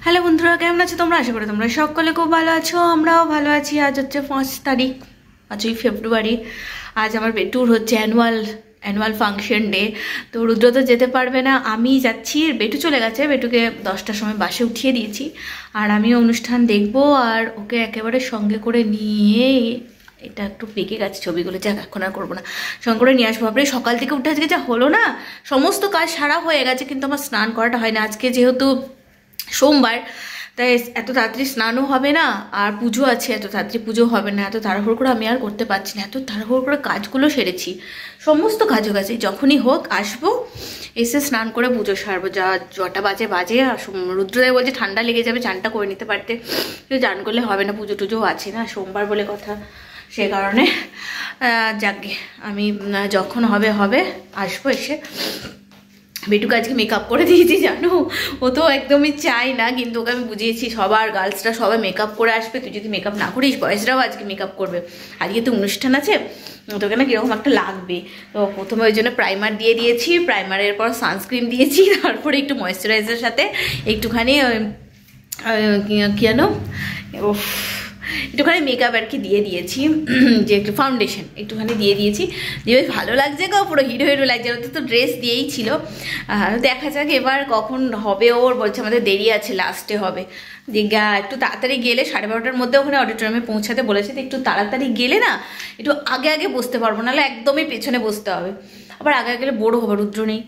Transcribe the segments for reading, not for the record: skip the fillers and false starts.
Hello বন্ধুরা, কেমন আছো তোমরা? আশা করি তোমরা সকলে খুব ভালো আছো, আমরাও ভালো আছি। আজ হচ্ছে 5 তারিখ, 5ই ফেব্রুয়ারি। আজ আমার বেটুর হচ্ছে অ্যানুয়াল ফাংশন ডে। তো রুদ্র তো যেতে পারবে না, আমি যাচ্ছি। বেটু চলে গেছে, বেটুকে 10টার সময় বাসে উঠিয়ে দিয়েছি। আর আমিও অনুষ্ঠান দেখবো, আর ওকে একেবারে সঙ্গে করে নিয়ে, এটা একটু পেকে গেছে ছবিগুলো, যাক এখন আর করবো না, সঙ্গে করে নিয়ে আসবো। আপনি সকাল থেকে উঠে আজকে যা হলো না, সমস্ত কাজ সারা হয়ে গেছে, কিন্তু আমার স্নান করাটা হয় না। আজকে যেহেতু সোমবার, তাই এত তাড়াতাড়ি স্নানও হবে না, আর পুজো আছে, এত তাড়াতাড়ি পুজো হবে না। এত তাড়াহুড়ো করে আমি আর করতে পারছি না, এত তাড়াহুড়ো করে কাজগুলো সেরেছি, সমস্ত কাজও গেছে। যখনই হোক আসবো, এসে স্নান করে পুজো সারবো। যা জটা বাজে বাজে। রুদ্রদেব বলছে ঠান্ডা লেগে যাবে, চানটা করে নিতে পারতে, কিন্তু চান করলে হবে না, পুজো টুজোও আছে না, সোমবার বলে কথা। সে কারণে যাকে আমি যখন হবে আসবো, এসে বেটুকে আজকে মেকআপ করে দিয়েছি। জানো, ও তো একদমই চাই না, কিন্তু ওকে আমি বুঝিয়েছি সবার গার্লসরা সবাই মেকআপ করে আসবে, তুই যদি মেকআপ না করিস বয়েজরাও আজকে মেকআপ করবে, আজকে তো অনুষ্ঠান আছে, তোকে না কীরকম একটা লাগবে। তো প্রথমে ওই জন্য প্রাইমার দিয়ে দিয়েছি, প্রাইমারের পর সানস্ক্রিন দিয়েছি, তারপরে একটু ময়েশ্চারাইজারের সাথে একটুখানি কি জানো একটুখানি মেকআপ আর কি দিয়ে দিয়েছি, যে একটু ফাউন্ডেশন একটুখানি দিয়ে দিয়েছি, দিয়ে ভালো লাগছে গো, পুরো হিরো হিরো লাগছে। ওর তো ড্রেস দিয়েই ছিল, দেখা যাক এবার কখন হবে। ওর বলছে আমাদের দেরি আছে, লাস্টে হবে। যে একটু তাড়াতাড়ি গেলে 12:30টার মধ্যে ওখানে অডিটোরিয়ামে পৌঁছাতে বলেছে, তো একটু তাড়াতাড়ি গেলে না একটু আগে বসতে পারবো, নাহলে একদমই পেছনে বসতে হবে। আবার আগে গেলে বড়ো হবে, রুদ্র নেই।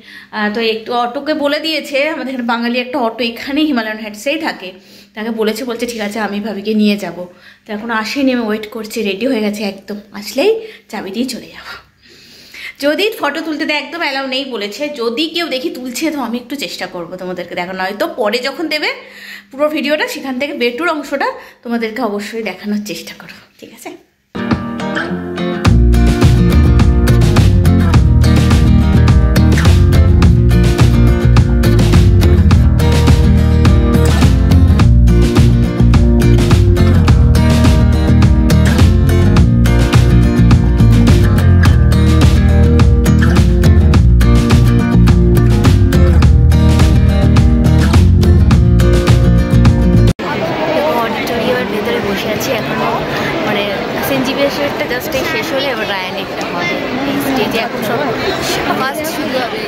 তো একটু অটোকে বলে দিয়েছে, আমাদের এখানে বাঙালি একটা অটো এখানেই হিমালয়ান হাইটসেই থাকে, তাকে বলছে ঠিক আছে আমি ভাবিকে নিয়ে যাব। তো এখন আসেনি, আমি ওয়েট করছি, রেডি হয়ে গেছে একদম, আসলেই চাবি দিয়ে চলে যাব। যদি ফটো তুলতে দেয়, একদম অ্যালাউ নেই বলেছে, যদি কেউ দেখি তুলছে তো আমি একটু চেষ্টা করবো তোমাদেরকে দেখানো, হয়তো পরে যখন দেবে পুরো ভিডিওটা, সেখান থেকে বেটুর অংশটা তোমাদেরকে অবশ্যই দেখানোর চেষ্টা করো, ঠিক আছে? জাস্ট এই শেষ হলে এবার রায়ানেরটা হবে, এই স্টেজে এখন সব ফার্স্ট শুরু হবে।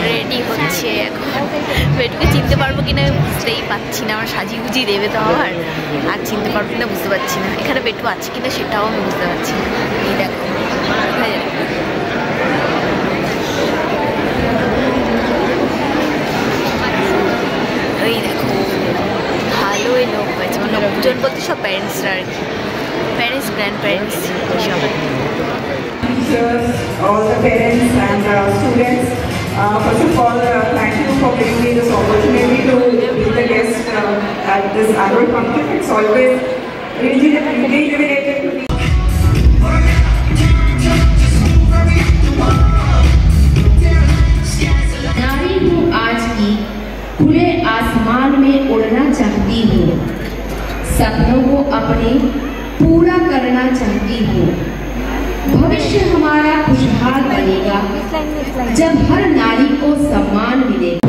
রেডি হচ্ছে এখন, বেটুকে চিনতে পারবো কিনা আমি বুঝতেই পারছি না, আমার সাজিয়ে গুজিয়ে দেবে তো আমার, আর চিনতে পারবো কিনা বুঝতে পারছি না, এখানে বেটু আছে কিনা সেটাও আমি বুঝতে পারছি না। এই দেখো, এই দেখো ভালোই লোক হয়েছে, মানে লোকজন বলতে সব প্যারেন্টসরা আর কি, প্যারেন্টস গ্র্যান্ড প্যারেন্টস সবাই। All the parents and students, first of all, thank you for giving me this opportunity to be the guest at this annual function. It's always rejuvenating to me. नारी हूँ आज की, खुले आसमान में उड़ना चाहती हूँ, सपनों को अपने पूरा करना चाहती हूँ। भविष्य हमारा खुशहाल बनेगा जब हर नारी को सम्मान मिलेगा।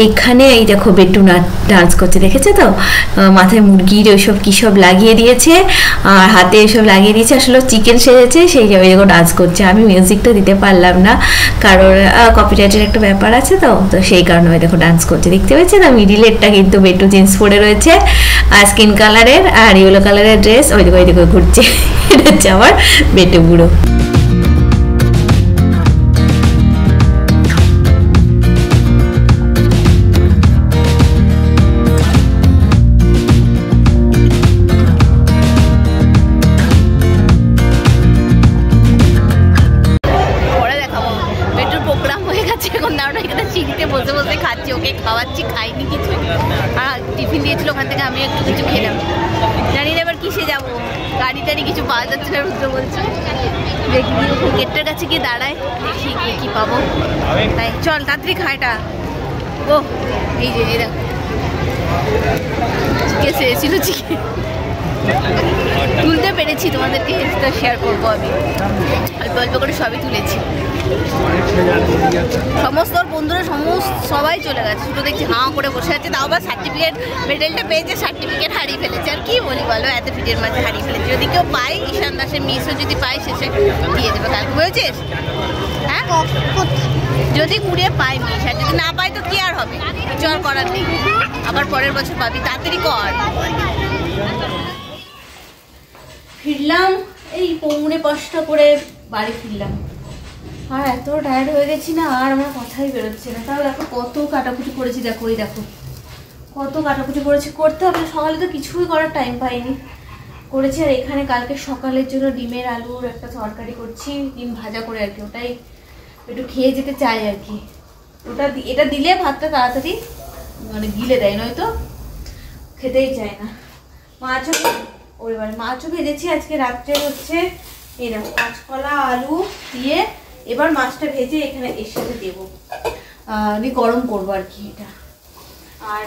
এখানে এই দেখো বেটু ডান্স করছে, দেখেছো তো? মাথায় মুরগির ওইসব কী সব লাগিয়ে দিয়েছে, আর হাতে এসব লাগিয়ে দিয়েছে, আসলে চিকেন সেজেছে, সেই যাবে দেখো ডান্স করছে। আমি মিউজিকটা দিতে পারলাম না, কারণ কপিরাইটের একটা ব্যাপার আছে, তো সেই কারণে ওই দেখো ডান্স করছে, দেখতে পেয়েছে না? মিডিলেরটা কিন্তু বেটু জিন্স পরে রয়েছে, আর স্কিন কালারের আর ইয়েলো কালারের ড্রেস, ওই দিকে ঘুরছে। এটা হচ্ছে আমার বেটু বুড়ো। খাওয়াচ্ছি, খাইনি কিছু, আর টিফিন দিয়েছিল ওখান থেকে আমি একটু কিছু খেলাম, জানি না এবার কিসে যাবো, গাড়ি টাড়ি কিছু পাওয়া যাচ্ছে না, রুদ্র বলছে। দেখি গেটটার কাছে গিয়ে দাঁড়ায়, দেখি গিয়ে কি পাবো। তাই চল তাড়াতাড়ি খায়টা। ও এই যে দেখো চিকেন এসেছিল, চিকেন তুলতে পেরেছি, তোমাদেরকে শেয়ার করবো। আমি অল্প অল্প করে সবই তুলেছি। সমস্ত বন্ধুরা সবাই চলে গেছে, শুধু দেখছি হাঁ করে বসে আছে। তাও আবার সার্টিফিকেট মেডেলটা পেয়েছে, সার্টিফিকেট হারিয়ে ফেলেছে। আর কি বলি বলো, এত ভিড়ের মাঝে হারিয়ে ফেলেছে। যদি কেউ পাই, ঈশান দাসের মিসও যদি পাই শেষে দিয়ে দেবে কালকে, বুঝেছিস? হ্যাঁ যদি কুড়িয়ে পাই মিস, আর যদি না পাই তো কি আর হবে, কিছু আর করার নেই। আবার পরের বছর পাবি, তাড়াতাড়ি কর। ফিরলাম এই 4:45 করে বাড়ি ফিরলাম। আর এত টায়ার্ড হয়ে গেছি না, আর আমার কথাই বেরোচ্ছে না। তাও দেখো কত কাটাকুটি করেছি, দেখো ওই দেখো কত কাটাকুটি করেছি। করতে হবে, সকালে তো কিছুই করার টাইম পাইনি, করেছি। আর এখানে কালকে সকালের জন্য ডিমের আলুর একটা তরকারি করছি, ডিম ভাজা করে আর কি। ওটাই একটু খেয়ে যেতে চাই আর কি। এটা দিলে ভাতটা তাড়াতাড়ি মানে গিলে দেয়, নয়তো খেতেই চায় না। মাছও ভেজেছি আজকে রাত্রে। হচ্ছে এরকম কাঁচকলা আলু দিয়ে এবার মাছটা ভেজে এখানে এর সাথে দেবো, গরম করবো আর কি এটা। আর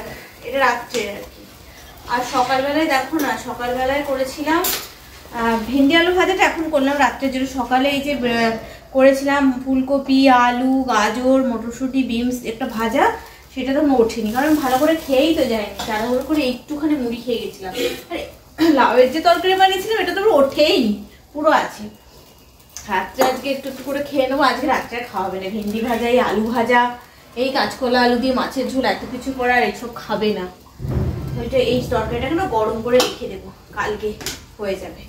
এটা রাত্রে আর কি। আর সকালবেলায় দেখো না, সকালবেলায় করেছিলাম ভেন্ডি আলু ভাজাটা, এখন করলাম রাত্রের জন্য। সকালে এই যে করেছিলাম ফুলকপি, আলু, গাজর, মটরশুঁটি, বিনস একটা ভাজা, সেটা তো ওঠেনি, কারণ ভালো করে খেয়েই তো যায়নি। তাড়াহুড়ো করে একটুখানি মুড়ি খেয়ে গেছিলাম। আর লাউয়ের যে তরকারি বানিয়েছিলাম এটা তো ওঠেইনি, পুরো আছে। রাত্রে আজকে একটু একটু করে খেয়ে নেবো। আজকে রাত্রে খাওয়াবে না, ভেন্ডি ভাজা, এই আলু ভাজা, এই কাঁচকলা আলু দিয়ে মাছের ঝোল, এত কিছু করে আর এইসব খাবে না। ওইটা এই তরকারিটাকে না গরম করে রেখে দেবো, কালকে হয়ে যাবে।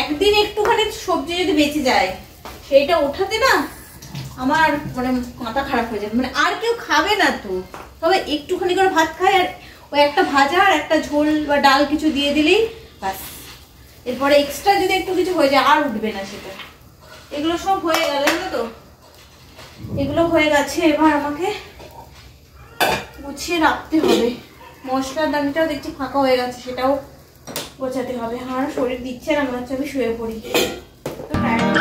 একদিন একটুখানি সবজি যদি বেঁচে যায়, সেইটা ওঠাতে না আমার মানে মাথা খারাপ হয়ে যাবে। মানে আর কেউ খাবে না তো, তবে একটুখানি করে ভাত খায়, আর ওই একটা ভাজা আর একটা ঝোল বা ডাল কিছু দিয়ে দিলেই ব্যাস। এরপরে এক্সট্রা যদি একটু কিছু হয়ে যায় আর উঠবে না সেটা। এগুলো সব হয়ে গেল তো, এগুলো হয়ে গেছে। এবার আমাকে গুছিয়ে রাখতে হবে। মশলার দানিটাও দেখছি ফাঁকা হয়ে গেছে, সেটাও গোছাতে হবে। আর শরীর দিচ্ছে না, মনে হচ্ছে আমি শুয়ে পড়ি। তো টায়ার্ড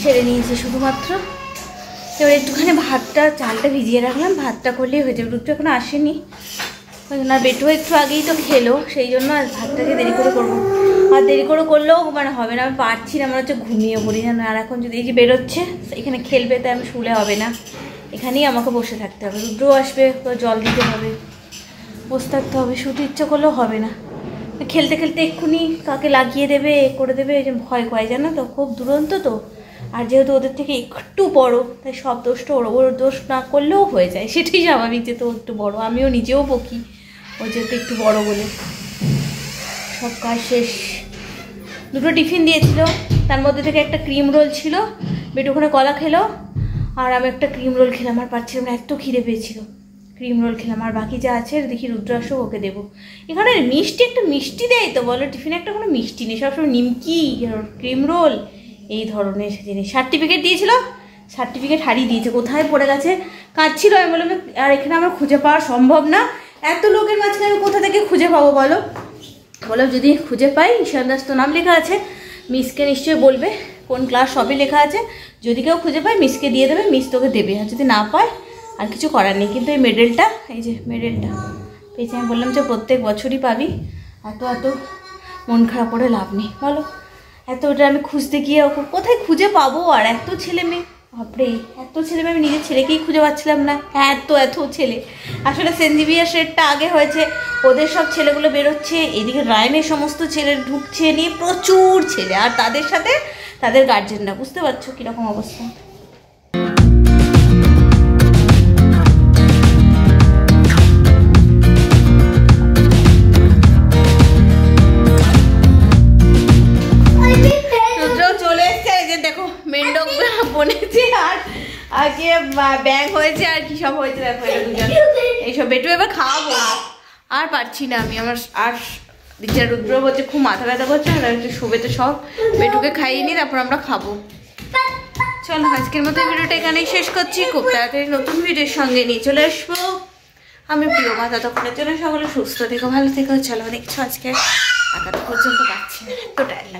সেরে নিয়েছি শুধুমাত্র। এবার একটুখানি ভাতটা, চালটা ভিজিয়ে রাখলাম, ভাতটা করলেই হয়ে যাবে। রুটি এখন আসেনি, ওই জন্য আর বেটু একটু আগেই তো খেলো, সেই জন্য আর ভাতটাকে দেরি করে করবো। আর দেরি করে করলেও মানে হবে না, আমি পারছি না, মনে হচ্ছে ঘুমিয়ে পড়ি জানো। আর এখন যদি এই যে বেরোচ্ছে এখানে খেলবে, তাই আমি শুলে হবে না, এখানেই আমাকে বসে থাকতে হবে। রুদ্রও আসবে, জল দিতে হবে, বসে থাকতে হবে। শুতে ইচ্ছা করলেও হবে না, খেলতে খেলতে এক্ষুনি কাকে লাগিয়ে দেবে, করে দেবে, এই যে ভয় পায় জানো তো, খুব দুরন্ত তো। আর যেহেতু ওদের থেকে একটু বড়, তাই সব দোষটা ওর দোষ না করলেও হয়ে যায়, সেটাই স্বাভাবিক। যেহেতু একটু বড়, আমিও নিজেও বকি ও যেহেতু একটু বড় বলে। সব কাজ শেষ। দুটো টিফিন দিয়েছিল, তার মধ্যে থেকে একটা ক্রিম রোল ছিল, বেটু ওখানে কলা খেলো, আর আমি একটা ক্রিম রোল খেলাম। আর পাচ্ছিলাম না, এত খিদে পেয়েছিল, ক্রিম রোল খেলাম। আর বাকি যা আছে দেখি রুদ্র আসো, ওকে দেবো। এখানে মিষ্টি একটা মিষ্টি দেয় তো বলো, টিফিনে একটা কোনো মিষ্টি নেই, সবসময় নিমকি, ক্রিম রোল, এই ধরনের জিনিস। সার্টিফিকেট দিয়েছিল, সার্টিফিকেট হারিয়ে দিয়েছে, কোথায় পড়ে গেছে কাঁদছিল। আমি বললাম আর এখানে আমার খুঁজে পাওয়া সম্ভব না, এত লোকের মাঝখানে আমি কোথা থেকে খুঁজে পাবো বলো। বললাম যদি খুঁজে পাই, ঈশান দাস তো নাম লেখা আছে, মিসকে নিশ্চয়ই বলবে কোন ক্লাস, সবই লেখা আছে। যদি কেউ খুঁজে পায় মিসকে দিয়ে দেবে, মিস তোকে দেবে, আর যদি না পায় আর কিছু করার নেই। কিন্তু এই মেডেলটা, এই যে মেডেলটা পেয়েছি, আমি বললাম যে প্রত্যেক বছরই পাবি, এত মন খারাপ করে লাভ নেই বলো। ওটা আমি খুঁজতে গিয়ে কোথায় খুঁজে পাবো, আর এত ছেলে মেয়ে, বাপরে এত ছেলে মেয়ে, আমি নিজের ছেলেকেই খুঁজে পাচ্ছিলাম না, এত ছেলে। আসলে সেন্ট জেভিয়ার শেডটা আগে হয়েছে, ওদের সব ছেলেগুলো বেরোচ্ছে, এদিকে রায়নের সমস্ত ছেলে ঢুকছে, নিয়ে প্রচুর ছেলে, আর তাদের সাথে তাদের গার্জেনরা, বুঝতে পারছো কীরকম অবস্থা। চলে এসছে, এই যে দেখো মেন্ডক বনেছে, আর আগে ব্যাং হয়েছে, আর কি সব হয়েছে দেখো, দুজন এইসব। বেটু এবার খাওয়াবো, আর পারছি না আমি, আমার আর দিচ্ছে। রুদ্র বলছে খুব মাথা ব্যথা করছে, আর একটু শুবে, তো সব বেটুকে খাইয়ে নিই, তারপর আমরা খাবো। চলো আজকের মতো ভিডিওটা এখানেই শেষ করছি, খুব তাড়াতাড়ি নতুন ভিডিওর সঙ্গে নিয়ে চলে আসবো আমি, প্রিয় মা। ততক্ষণের জন্য সকলে সুস্থ থেকো, ভালো থেকো। চলো দেখছো আজকে টাকাটা পর্যন্ত পাচ্ছি না, এতটাই।